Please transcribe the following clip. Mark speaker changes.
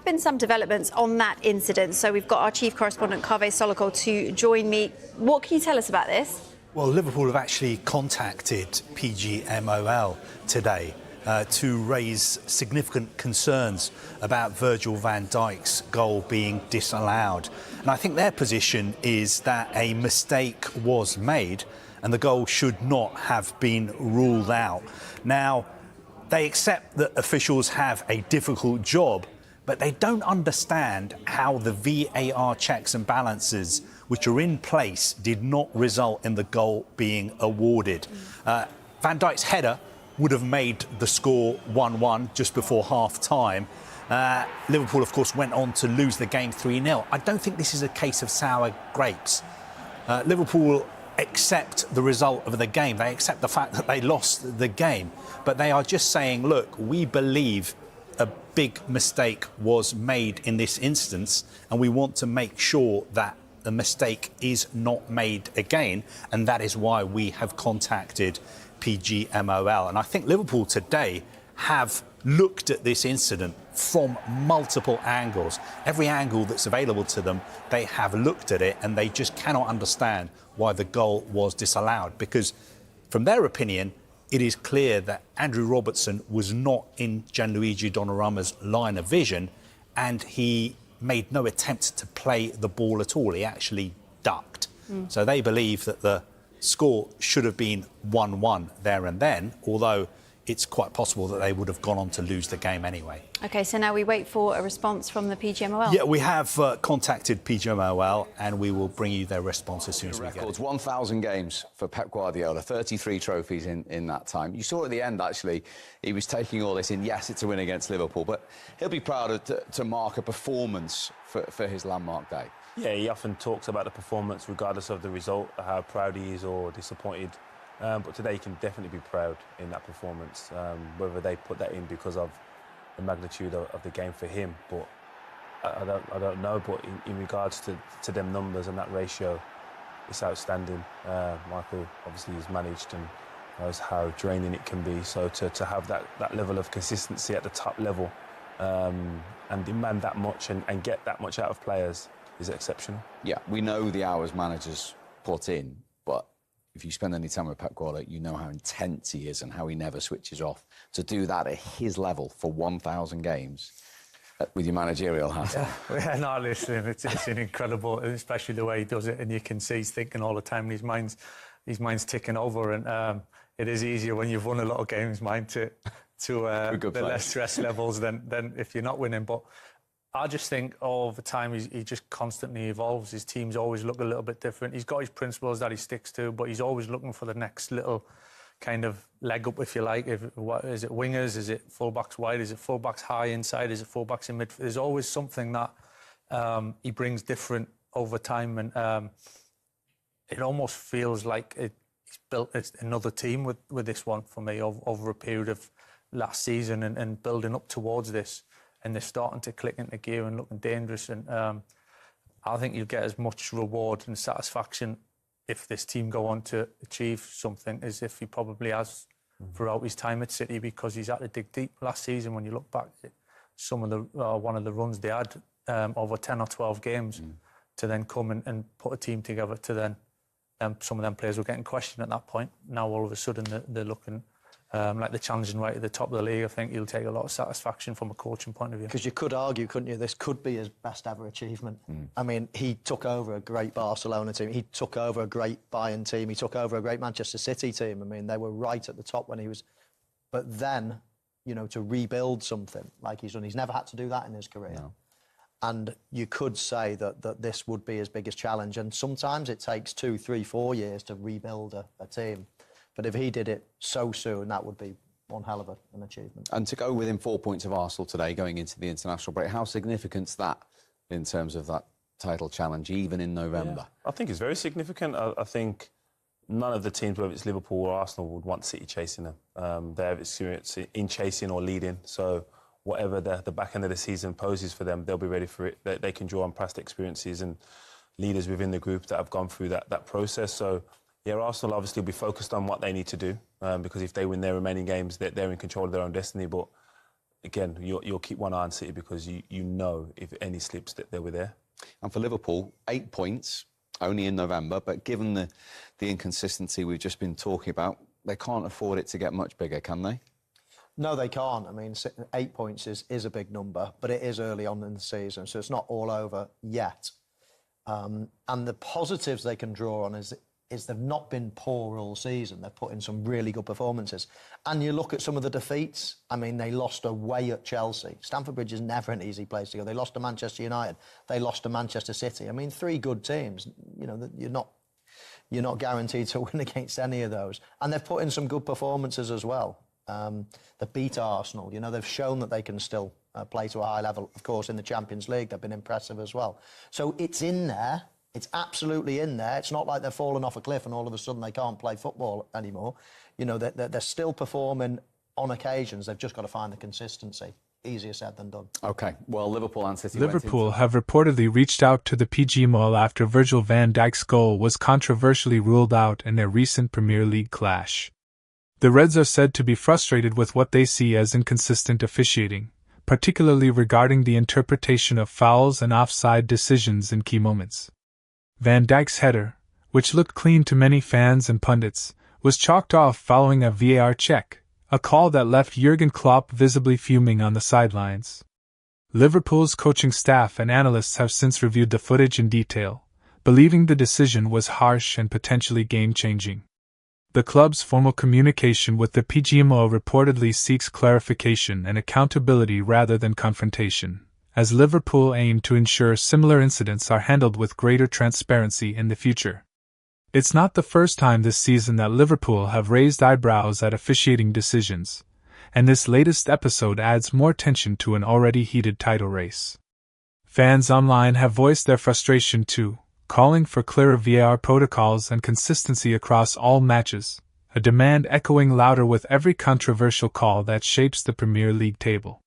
Speaker 1: have been some developments on that incident. So we've got our chief correspondent, Kaveh Solokol, to join me. What can you tell us about this?
Speaker 2: Well, Liverpool have actually contacted PGMOL today to raise significant concerns about Virgil van Dijk's goal being disallowed. And I think their position is that a mistake was made and the goal should not have been ruled out. Now, they accept that officials have a difficult job, but they don't understand how the VAR checks and balances which are in place did not result in the goal being awarded. Van Dijk's header would have made the score 1-1 just before half-time. Liverpool, of course, went on to lose the game 3-0. I don't think this is a case of sour grapes. Liverpool accept the result of the game. They accept the fact that they lost the game. But they are just saying, look, we believe a big mistake was made in this instance, and we want to make sure that the mistake is not made again, and that is why we have contacted PGMOL. And I think Liverpool today have looked at this incident from multiple angles. Every angle that's available to them, they have looked at it, and they just cannot understand why the goal was disallowed, because from their opinion, it is clear that Andrew Robertson was not in Gianluigi Donnarumma's line of vision, and he made no attempt to play the ball at all. He actually ducked. So they believe that the score should have been 1-1 there and then, although it's quite possible that they would have gone on to lose the game anyway. OK,
Speaker 1: so now we wait for a response from the PGMOL.
Speaker 2: Yeah, we have contacted PGMOL, and we will bring you their response as soon as we get it.
Speaker 3: 1,000 games for Pep Guardiola, 33 trophies in that time. You saw at the end, actually, he was taking all this in. Yes, it's a win against Liverpool, but he'll be proud to mark a performance for his landmark day.
Speaker 4: Yeah, he often talks about the performance regardless of the result, how proud he is or disappointed. But today he can definitely be proud in that performance, whether they put that in because of the magnitude of the game for him. But I don't know. But in regards to them numbers and that ratio, it's outstanding. Michael obviously has managed and knows how draining it can be. So to have that level of consistency at the top level and demand that much and get that much out of players is exceptional.
Speaker 3: Yeah, we know the hours managers put in, but if you spend any time with Pep Guardiola, you know how intense he is and how he never switches off. To do that at his level for 1,000 games with your managerial hat.
Speaker 5: Yeah, no, listen, it's an incredible, especially the way he does it, and you can see he's thinking all the time, and his mind's ticking over, and it is easier when you've won a lot of games, mind, to the less stress levels than if you're not winning. But I just think over time he just constantly evolves. His teams always look a little bit different. He's got his principles that he sticks to, but he's always looking for the next little kind of leg up, if you like. Is it wingers? Is it fullbacks wide? Is it fullbacks high inside? Is it fullbacks in midfield? There's always something that he brings different over time, and it almost feels like he's built another team with this one for me over a period of last season and building up towards this. And they're starting to click into gear and looking dangerous. And I think you'll get as much reward and satisfaction if this team go on to achieve something as if he probably has throughout his time at City, because he's had to dig deep last season. When you look back at some of the one of the runs they had over 10 or 12 games to then come and put a team together to then some of them players were getting questioned at that point. Now all of a sudden they're looking like they're challenging right at the top of the league. I think he'll take a lot of satisfaction from a coaching point of view.
Speaker 6: Because you could argue, couldn't you, this could be his best ever achievement. I mean, he took over a great Barcelona team, he took over a great Bayern team, he took over a great Manchester City team. I mean, they were right at the top when he was... But then, you know, to rebuild something like he's done, he's never had to do that in his career. No. And you could say that this would be his biggest challenge. And sometimes it takes 2, 3, 4 years to rebuild a team. But if he did it so soon, that would be one hell of an achievement.
Speaker 3: And to go within 4 points of Arsenal today, going into the international break, how significant's that in terms of that title challenge, even in November?
Speaker 4: Yeah, I think it's very significant. I think none of the teams, whether it's Liverpool or Arsenal, would want City chasing them. They have experience in chasing or leading, so whatever the back end of the season poses for them, they'll be ready for it. They can draw on past experiences and leaders within the group that have gone through that process. So yeah, Arsenal obviously will be focused on what they need to do, because if they win their remaining games, they're in control of their own destiny. But again, you'll keep one eye on City because you know if any slips that they were there.
Speaker 3: And for Liverpool, 8 points, only in November, but given the inconsistency we've just been talking about, they can't afford it to get much bigger, can they?
Speaker 6: No, they can't. I mean, 8 points is a big number, but it is early on in the season, so it's not all over yet. And the positives they can draw on is they've not been poor all season. They've put in some really good performances. And you look at some of the defeats. I mean, they lost away at Chelsea. Stamford Bridge is never an easy place to go. They lost to Manchester United. They lost to Manchester City. I mean, 3 good teams. You know, you're not guaranteed to win against any of those. And they've put in some good performances as well. They beat Arsenal. You know, they've shown that they can still play to a high level. Of course, in the Champions League, they've been impressive as well. So it's in there. It's absolutely in there. It's not like they're falling off a cliff and all of a sudden they can't play football anymore. You know, they're still performing on occasions. They've just got to find the consistency. Easier said than done.
Speaker 3: OK, well, Liverpool and City...
Speaker 7: Liverpool have reportedly reached out to the PGMOL after Virgil van Dijk's goal was controversially ruled out in their recent Premier League clash. The Reds are said to be frustrated with what they see as inconsistent officiating, particularly regarding the interpretation of fouls and offside decisions in key moments. Van Dijk's header, which looked clean to many fans and pundits, was chalked off following a VAR check, a call that left Jurgen Klopp visibly fuming on the sidelines. Liverpool's coaching staff and analysts have since reviewed the footage in detail, believing the decision was harsh and potentially game-changing. The club's formal communication with the PGMOL reportedly seeks clarification and accountability rather than confrontation, as Liverpool aim to ensure similar incidents are handled with greater transparency in the future. It's not the first time this season that Liverpool have raised eyebrows at officiating decisions, and this latest episode adds more tension to an already heated title race. Fans online have voiced their frustration too, calling for clearer VAR protocols and consistency across all matches, a demand echoing louder with every controversial call that shapes the Premier League table.